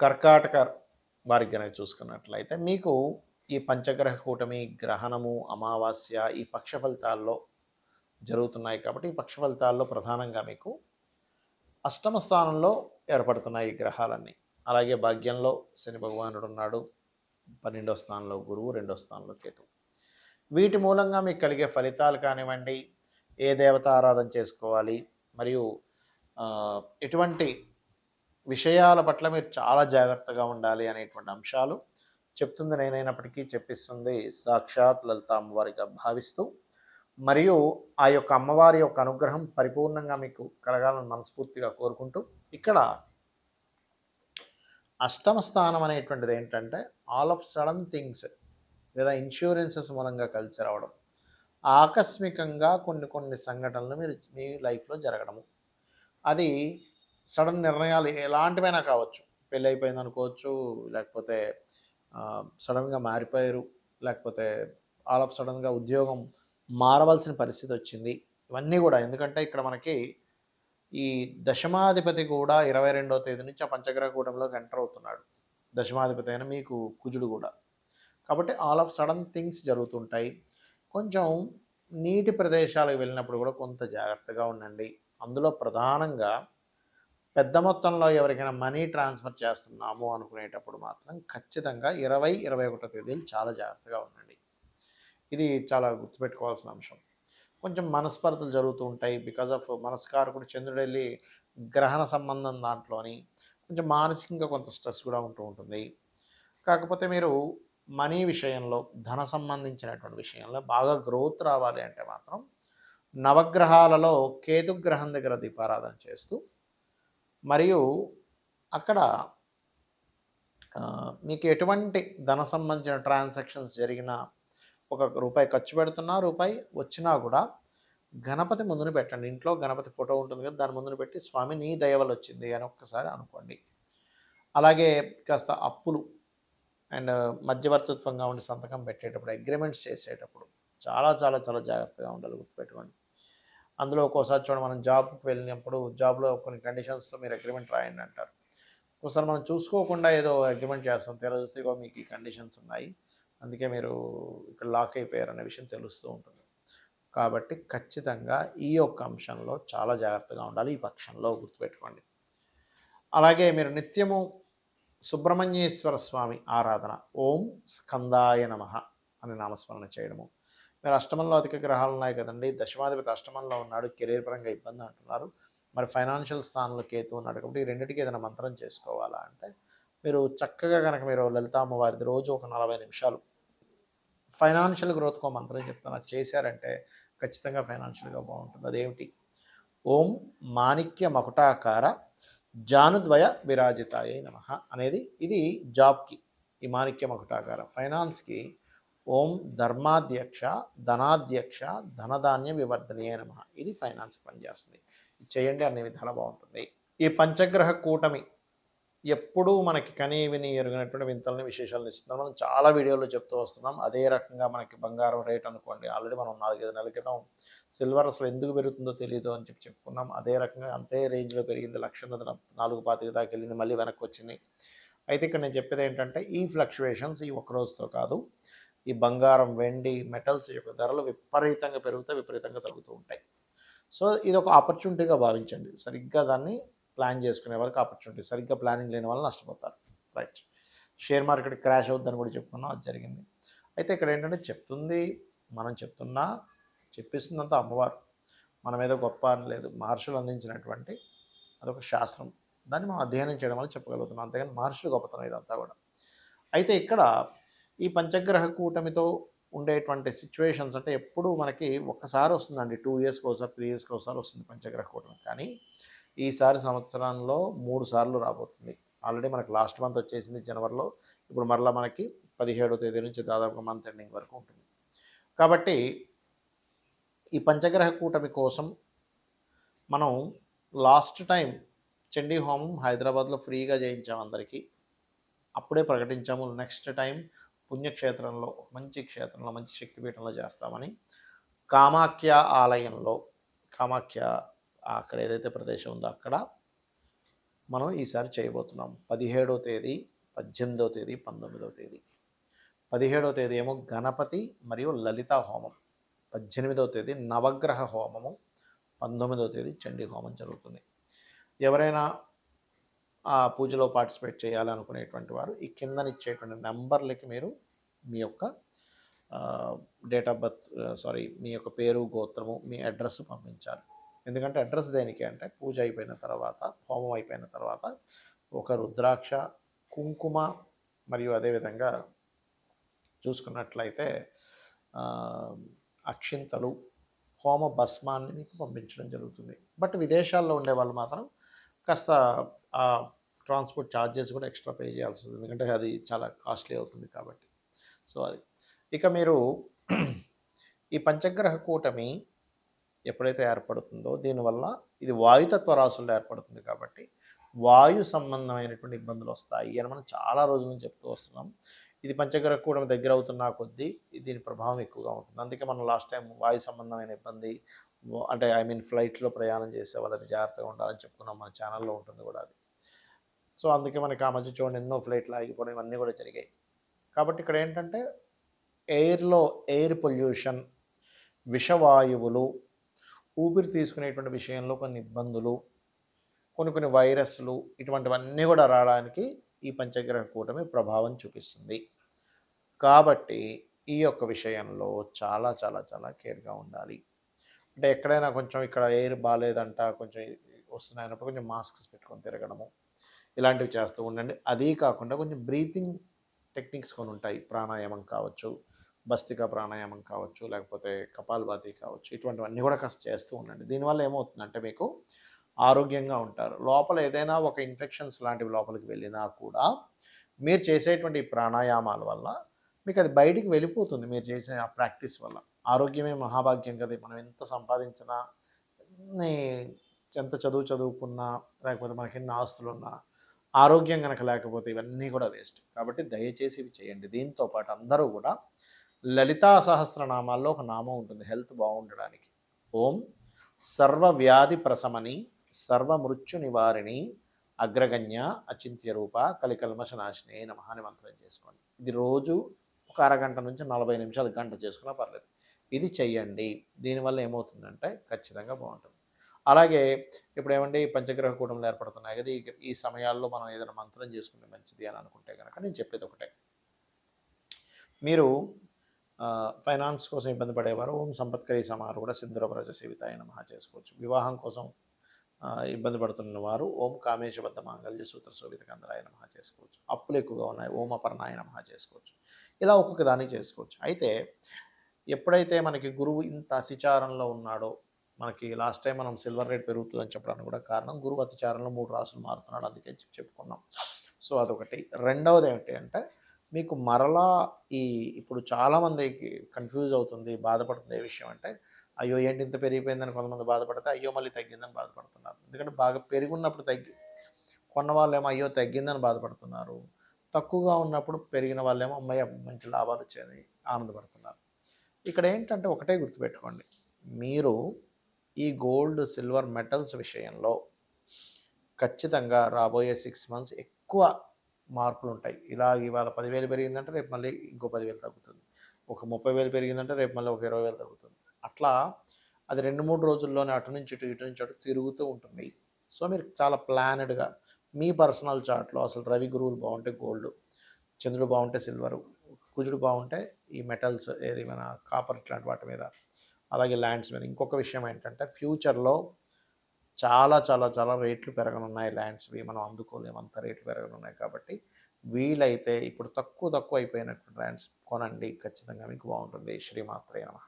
కర్కాటక వారికి గనక చూసుకున్నట్లయితే మీకు ఈ పంచగ్రహ కూటమి, గ్రహణము, అమావాస్య ఈ పక్ష ఫలితాల్లో జరుగుతున్నాయి కాబట్టి ఈ పక్ష ఫలితాల్లో ప్రధానంగా మీకు అష్టమ స్థానంలో ఏర్పడుతున్నాయి ఈ గ్రహాలన్నీ. అలాగే భాగ్యంలో శని భగవానుడు ఉన్నాడు, 12వ స్థానంలో గురువు, 2వ స్థానంలో కేతువు. వీటి మూలంగా మీకు కలిగే ఫలితాలు కానివ్వండి, ఏ దేవత ఆరాధన చేసుకోవాలి, మరియు ఎటువంటి విషయాల పట్ల మీరు చాలా జాగ్రత్తగా ఉండాలి అనేటువంటి అంశాలు చెప్తుంది నేనైనప్పటికీ చెప్పిస్తుంది సాక్షాత్ లలిత అమ్మవారిగా భావిస్తూ, మరియు ఆ యొక్క అమ్మవారి యొక్క అనుగ్రహం పరిపూర్ణంగా మీకు కలగాలని మనస్ఫూర్తిగా కోరుకుంటూ, ఇక్కడ అష్టమ స్థానం అనేటువంటిది ఏంటంటే ఆల్ ఆఫ్ సడన్ థింగ్స్ లేదా ఇన్సూరెన్సెస్ మూలంగా కలిసి రావడం, ఆకస్మికంగా కొన్ని కొన్ని సంఘటనలు మీరు మీ లైఫ్లో జరగడము, అది సడన్ నిర్ణయాలు ఎలాంటివైనా కావచ్చు. పెళ్ళి అయిపోయింది అనుకోవచ్చు, లేకపోతే సడన్గా మారిపోయారు, లేకపోతే ఆల్ ఆఫ్ సడన్గా ఉద్యోగం మారవలసిన పరిస్థితి వచ్చింది. ఇవన్నీ కూడా ఎందుకంటే ఇక్కడ మనకి ఈ దశమాధిపతి కూడా 22వ తేదీ నుంచి ఆ పంచగ్రహ కూటంలోకి ఎంటర్ అవుతున్నాడు. దశమాధిపతి అయిన మీకు కుజుడు కూడా. కాబట్టి ఆల్ ఆఫ్ సడన్ థింగ్స్ జరుగుతుంటాయి. కొంచెం నీటి ప్రదేశాలకు వెళ్ళినప్పుడు కూడా కొంత జాగ్రత్తగా ఉండండి. అందులో ప్రధానంగా పెద్ద మొత్తంలో ఎవరికైనా మనీ ట్రాన్స్ఫర్ చేస్తున్నాము అనుకునేటప్పుడు మాత్రం ఖచ్చితంగా 20, 21వ తేదీలు చాలా జాగ్రత్తగా ఉండండి. ఇది చాలా గుర్తుపెట్టుకోవాల్సిన అంశం. కొంచెం మనస్పర్ధలు జరుగుతూ ఉంటాయి. బికాజ్ ఆఫ్ మనస్కారకుడు చంద్రుడు వెళ్ళి గ్రహణ సంబంధం దాంట్లోని కొంచెం మానసికంగా కొంత స్ట్రెస్ కూడా ఉంటూ ఉంటుంది. కాకపోతే మీరు మనీ విషయంలో, ధన సంబంధించినటువంటి విషయంలో బాగా గ్రోత్ రావాలి అంటే మాత్రం నవగ్రహాలలో కేతుగ్రహం దగ్గర దీపారాధన చేస్తూ, మరియు అక్కడ మీకు ఎటువంటి ధన సంబంధించిన ట్రాన్సాక్షన్స్ జరిగినా, ఒక రూపాయి ఖర్చు పెడుతున్నా, రూపాయి వచ్చినా కూడా గణపతి ముందున పెట్టండి. ఇంట్లో గణపతి ఫోటో ఉంటుంది కదా, దాని ముందున పెట్టి స్వామి నీ దయ వల్ల వచ్చింది అని ఒక్కసారి అనుకోండి. అలాగే కాస్త అప్పులు అండ్ మధ్యవర్తిత్వంగా ఉండి సంతకం పెట్టేటప్పుడు, అగ్రిమెంట్స్ చేసేటప్పుడు చాలా చాలా చాలా జాగ్రత్తగా ఉండాలి, గుర్తుపెట్టుకోండి. అందులో ఒక్కోసారి చూడండి, మనం జాబ్కి వెళ్ళినప్పుడు జాబ్లో కొన్ని కండిషన్స్తో మీరు అగ్రిమెంట్ రాయండి అంటారు. ఒకసారి మనం చూసుకోకుండా ఏదో అగ్రిమెంట్ చేస్తాం, తెలిస్తే మీకు ఈ కండిషన్స్ ఉన్నాయి, అందుకే మీరు ఇక్కడ లాక్ అయిపోయారు అనే విషయం తెలుస్తూ ఉంటుంది. కాబట్టి ఖచ్చితంగా ఈ యొక్క అంశంలో చాలా జాగ్రత్తగా ఉండాలి, ఈ పక్షంలో గుర్తుపెట్టుకోండి. అలాగే మీరు నిత్యము సుబ్రహ్మణ్యేశ్వర స్వామి ఆరాధన, ఓం స్కందాయ నమః అని నామస్మరణ చేయడము. మీరు అష్టమంలో అధిక గ్రహాలు ఉన్నాయి కదండి, దశమాధిపతి అష్టమంలో ఉన్నాడు, కెరీర్ పరంగా ఇబ్బంది అంటున్నారు, మరి ఫైనాన్షియల్ స్థానంలో కేతు ఉన్నాడు. కాబట్టి ఈ రెండింటికి ఏదైనా మంత్రం చేసుకోవాలా అంటే మీరు చక్కగా కనుక మీరు లలిత అమ్మవారిది రోజు ఒక 40 నిమిషాలు ఫైనాన్షియల్ గ్రోత్కో మంత్రం చెప్తాను, అది చేశారంటే ఖచ్చితంగా ఫైనాన్షియల్గా బాగుంటుంది. అదేమిటి? ఓం మాణిక్య మకుటాకార జానుద్వయ విరాజితాయ నమః అనేది, ఇది జాబ్కి ఈ మాణిక్య మకుటాకార, ఫైనాన్స్కి ఓం ధర్మాధ్యక్ష ధనాధ్యక్ష ధనధాన్య వివర్ధనీయ నమః, ఇది ఫైనాన్స్కి పనిచేస్తుంది. ఇది చేయండి, అన్ని విధాలా బాగుంటుంది. ఈ పంచగ్రహ కూటమి ఎప్పుడూ మనకి కనీ విని ఎరుగినటువంటి వింతల్ని విశేషాలను ఇస్తున్నాం. మనం చాలా వీడియోల్లో చెప్తూ వస్తున్నాం. అదే రకంగా మనకి బంగారం రేట్ అనుకోండి, ఆల్రెడీ మనం 4-5 నెలల క్రితం సిల్వర్ అసలు ఎందుకు పెరుగుతుందో తెలియదు అని చెప్పుకున్నాం. అదే రకంగా అంతే రేంజ్లో పెరిగింది, 1,425 దాకా వెళ్ళింది, మళ్ళీ వెనక్కి వచ్చింది. అయితే ఇక్కడ నేను చెప్పేది ఏంటంటే ఈ ఫ్లక్చువేషన్స్ ఈ ఒక్క రోజుతో కాదు, ఈ బంగారం, వెండి, మెటల్స్ యొక్క ధరలు విపరీతంగా పెరుగుతాయి, విపరీతంగా తగ్గుతూ ఉంటాయి. సో ఇది ఒక ఆపర్చునిటీగా భావించండి. సరిగ్గా దాన్ని ప్లాన్ చేసుకునే వాళ్ళకి ఆపర్చునిటీ, సరిగ్గా ప్లానింగ్ లేని వాళ్ళు నష్టపోతారు. రైట్. షేర్ మార్కెట్ క్రాష్ అవుద్దని కూడా చెప్పుకున్నాం, అది జరిగింది. అయితే ఇక్కడ ఏంటంటే చెప్తుంది, మనం చెప్తున్నా చెప్పిస్తుందంతా అమ్మవారు, మన మీద గొప్ప అని లేదు, మహర్షులు అందించినటువంటి అదొక శాస్త్రం, దాన్ని మనం అధ్యయనం చేయడం వల్ల చెప్పగలుగుతున్నాం, అంతేగాని మహర్షులు గొప్పతనం ఇదంతా కూడా. అయితే ఇక్కడ ఈ పంచగ్రహ కూటమితో ఉండేటువంటి సిచ్యువేషన్స్ అంటే ఎప్పుడు మనకి ఒక్కసారి వస్తుందండి, 2 ఇయర్స్కి ఒకసారి, 3 ఇయర్స్కి ఒకసారి వస్తుంది పంచగ్రహ కూటమి. కానీ ఈసారి సంవత్సరంలో 3 సార్లు రాబోతుంది. ఆల్రెడీ మనకు లాస్ట్ మంత్ వచ్చేసింది జనవరిలో, ఇప్పుడు మరలా మనకి 17వ తేదీ నుంచి దాదాపుగా మంత్ ఎండింగ్ వరకు ఉంటుంది. కాబట్టి ఈ పంచగ్రహ కూటమి కోసం మనం లాస్ట్ టైం చండీ హోమం హైదరాబాద్లో ఫ్రీగా చేయించాము అందరికీ, అప్పుడే ప్రకటించాము. నెక్స్ట్ టైం పుణ్యక్షేత్రంలో, మంచి క్షేత్రంలో, మంచి శక్తిపీఠంలో చేస్తామని, కామాఖ్య ఆలయంలో, కామాఖ్య అక్కడ ఏదైతే ప్రదేశం ఉందో అక్కడ మనం ఈసారి చేయబోతున్నాం. 17వ తేదీ, 18వ తేదీ, 19వ తేదీ. 17వ తేదీ ఏమో గణపతి మరియు లలితా హోమం, 18వ తేదీ నవగ్రహ హోమము, 19వ తేదీ చండీ హోమం జరుగుతుంది. ఎవరైనా ఆ పూజలో పార్టిసిపేట్ చేయాలనుకునేటువంటి వారు ఈ కిందనిచ్చేటువంటి నెంబర్లకి మీరు మీ యొక్క డేట్ ఆఫ్ బర్త్ మీ యొక్క పేరు, గోత్రము, మీ అడ్రస్ పంపించాలి. ఎందుకంటే అడ్రస్ దేనికి అంటే పూజ అయిపోయిన తర్వాత, హోమం అయిపోయిన తర్వాత ఒక రుద్రాక్ష, కుంకుమ మరియు అదేవిధంగా చూసుకున్నట్లయితే అక్షింతలు, హోమ భస్మాన్ని మీకు పంపించడం జరుగుతుంది. బట్ విదేశాల్లో ఉండే వాళ్ళు మాత్రం కాస్త ట్రాన్స్పోర్ట్ ఛార్జెస్ కూడా ఎక్స్ట్రా పే చేయాల్సి వస్తుంది, ఎందుకంటే అది చాలా కాస్ట్లీ అవుతుంది కాబట్టి. సో అది ఇక మీరు ఈ పంచగ్రహ కూటమి ఎప్పుడైతే ఏర్పడుతుందో దీనివల్ల ఇది వాయుతత్వ రాశుల్లో ఏర్పడుతుంది కాబట్టి వాయు సంబంధమైనటువంటి ఇబ్బందులు వస్తాయి అని మనం చాలా రోజుల నుంచి చెప్తూ వస్తున్నాం. ఇది పంచగ్రహ కూటమి దగ్గర అవుతున్న కొద్దీ దీని ప్రభావం ఎక్కువగా ఉంటుంది. అందుకే మనం లాస్ట్ టైం వాయు సంబంధమైన ఇబ్బంది అంటే ఫ్లైట్లో ప్రయాణం చేసే వాళ్ళది జాగ్రత్తగా ఉండాలని చెప్పుకున్నాం, మన ఛానల్లో ఉంటుంది కూడా అది. సో అందుకే మనకి ఆ మధ్య చూడండి ఎన్నో ఫ్లైట్లు ఆగిపోవడం ఇవన్నీ కూడా జరిగాయి. కాబట్టి ఇక్కడ ఏంటంటే ఎయిర్లో ఎయిర్ పొల్యూషన్, విషవాయువులు, ఊపిరి తీసుకునేటువంటి విషయంలో కొన్ని ఇబ్బందులు, కొన్ని వైరస్లు, ఇటువంటివన్నీ కూడా రావడానికి ఈ పంచగ్రహ కూటమి ప్రభావం చూపిస్తుంది. కాబట్టి ఈ యొక్క విషయంలో చాలా చాలా చాలా కేర్గా ఉండాలి. అంటే ఎక్కడైనా కొంచెం ఇక్కడ ఎయిర్ బాగాలేదంట, కొంచెం వస్తున్నాయన్నప్పుడు కొంచెం మాస్క్స్ పెట్టుకొని తిరగడము ఇలాంటివి చేస్తూ ఉండండి. అదీ కాకుండా కొంచెం బ్రీతింగ్ టెక్నిక్స్ కొన్ని ఉంటాయి, ప్రాణాయామం కావచ్చు, భస్తికా ప్రాణాయామం కావచ్చు, లేకపోతే కపాలభాతి కావచ్చు, ఇటువంటివన్నీ కూడా కాస్త చేస్తూ ఉండండి. దీనివల్ల ఏమవుతుందంటే మీకు ఆరోగ్యంగా ఉంటారు. లోపల ఏదైనా ఒక ఇన్ఫెక్షన్స్ లాంటివి లోపలికి వెళ్ళినా కూడా మీరు చేసేటువంటి ప్రాణాయామాల వల్ల మీకు అది బయటికి వెళ్ళిపోతుంది. మీరు చేసే ఆ ప్రాక్టీస్ వల్ల ఆరోగ్యమే మహాభాగ్యం కదా. మనం ఎంత సంపాదించినా, ఎంత చదువుకున్నా, లేకపోతే మనకి ఎన్ని ఆస్తులున్నా ఆరోగ్యం కనుక లేకపోతే ఇవన్నీ కూడా వేస్ట్. కాబట్టి దయచేసి ఇవి చేయండి. దీంతో పాటు అందరూ కూడా లలితా సహస్రనామాల్లో ఒక నామం ఉంటుంది హెల్త్ బాగుండడానికి. ఓం సర్వవ్యాధి ప్రశమని సర్వమృత్యు నివారిణి అగ్రగణ్య అచింత్య రూప కలికల్మషనాశిని నమః అని మంత్రం చేసుకోండి. ఇది రోజు ఒక అరగంట నుంచి 40 నిమిషాలు, గంట చేసుకున్నా పర్లేదు. ఇది చెయ్యండి. దీనివల్ల ఏమవుతుందంటే ఖచ్చితంగా బాగుంటుంది. అలాగే ఇప్పుడు ఏమండి పంచగ్రహ కూటములు ఏర్పడుతున్నాయి కదా, ఈ సమయాల్లో మనం ఏదైనా మంత్రం చేసుకుంటే మంచిది అని అనుకుంటే కనుక నేను చెప్పేది ఒకటే. మీరు ఫైనాన్స్ కోసం ఇబ్బంది పడేవారు ఓం సంపత్కరీ సమారు కూడా సింధుర వ్రజ సేవితాయ నమః చేసుకోవచ్చు. వివాహం కోసం ఇబ్బంది పడుతున్న వారు ఓం కామేశబద్ధ మాంగళ్య సూత్ర శోభిత కందరాయ నమః చేసుకోవచ్చు. అప్పులు ఎక్కువగా ఉన్నాయి ఓం అపర్ణాయ నమః చేసుకోవచ్చు. ఇలా ఒక్కొక్క దానికి చేసుకోవచ్చు. అయితే ఎప్పుడైతే మనకి గురువు ఇంత అతిచారంలో ఉన్నాడో, మనకి లాస్ట్ టైం మనం సిల్వర్ రేట్ పెరుగుతుందని చెప్పడానికి కూడా కారణం గురువు అతిచారంలో 3 రాసులు మారుతున్నాడు, అందుకే చెప్పుకున్నాం. సో అదొకటి. రెండవది ఏమిటి అంటే మీకు మరలా ఇప్పుడు చాలామందికి కన్ఫ్యూజ్ అవుతుంది, బాధపడుతుంది ఏ విషయం అంటే అయ్యో ఏంటి ఇంత పెరిగిపోయిందని కొంతమంది బాధపడితే అయ్యో మళ్ళీ తగ్గిందని బాధపడుతున్నారు. ఎందుకంటే బాగా పెరుగున్నప్పుడు కొన్న వాళ్ళేమో అయ్యో తగ్గిందని బాధపడుతున్నారు, తక్కువగా ఉన్నప్పుడు పెరిగిన వాళ్ళేమో అమ్మయ్య మంచి లాభాలు వచ్చాయని ఆనందపడుతున్నారు. ఇక్కడ ఏంటంటే ఒకటే గుర్తుపెట్టుకోండి, మీరు ఈ గోల్డ్, సిల్వర్, మెటల్స్ విషయంలో ఖచ్చితంగా రాబోయే 6 months ఎక్కువ మార్పులు ఉంటాయి. ఇవాళ 10,000 పెరిగిందంటే రేపు మళ్ళీ ఇంకో 10,000 తగ్గుతుంది. ఒక 30,000 పెరిగిందంటే రేపు మళ్ళీ ఒక 20,000 తగ్గుతుంది. అట్లా అది 2-3 రోజుల్లోనే అటు నుంచి ఇటు నుంచి అటు తిరుగుతూ ఉంటుంది. సో మీరు చాలా ప్లానెడ్గా మీ పర్సనల్ చార్ట్లో అసలు రవి గురువులు బాగుంటే గోల్డ్, చంద్రుడు బాగుంటే సిల్వరు, కుజుడు బాగుంటే ఈ మెటల్స్ ఏది మన కాపర్ ఇట్లాంటి వాటి మీద, అలాగే ల్యాండ్స్ మీద. ఇంకొక విషయం ఏంటంటే ఫ్యూచర్లో చాలా చాలా చాలా రేట్లు పెరగనున్నాయి ల్యాండ్స్వి, మనం అందుకోలేము, అంత రేట్లు పెరగనున్నాయి. కాబట్టి వీలైతే ఇప్పుడు తక్కువ అయిపోయినటువంటి ల్యాండ్స్ కొనండి, ఖచ్చితంగా మీకు బాగుంటుంది. శ్రీమాత్రే నమః.